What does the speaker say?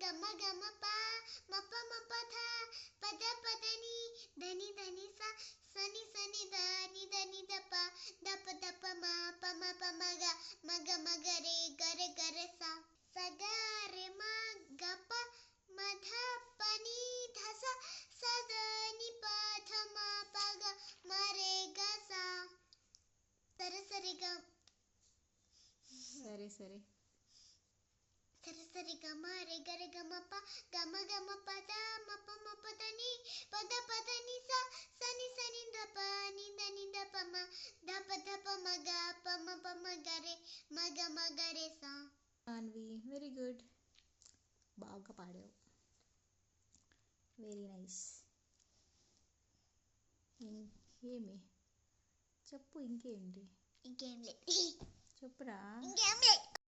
గమ గమ ప మప మప ధ పద పదని ధని ధని స సని సని ద ని దని ద ప దప దప మ ప మ ప మ గ మగ మగ రే గరె గరె స సగ రే మ గ ప మ ధ ప ని ధ స స ద ని ప ధ మ ప గ మ రే గ స సరి సరి గ సరే సరే సరి సరి గ మ రే గ రే గ మ ప గమ గమ ప ద మ ప మ ప ద ని పద పద ని స సని సని ద ప ని ద ని ద ప మ ద ప మ గ ప మ గ రే మ గ రే స. అన్వి వెరీ గుడ్, బాగా పాడావు, వెరీ నైస్. ఇంకేమి చెప్పు, ఇంకేంటి ఇంకేం లేదు చెప్పురా. ఇంకేం లేదు.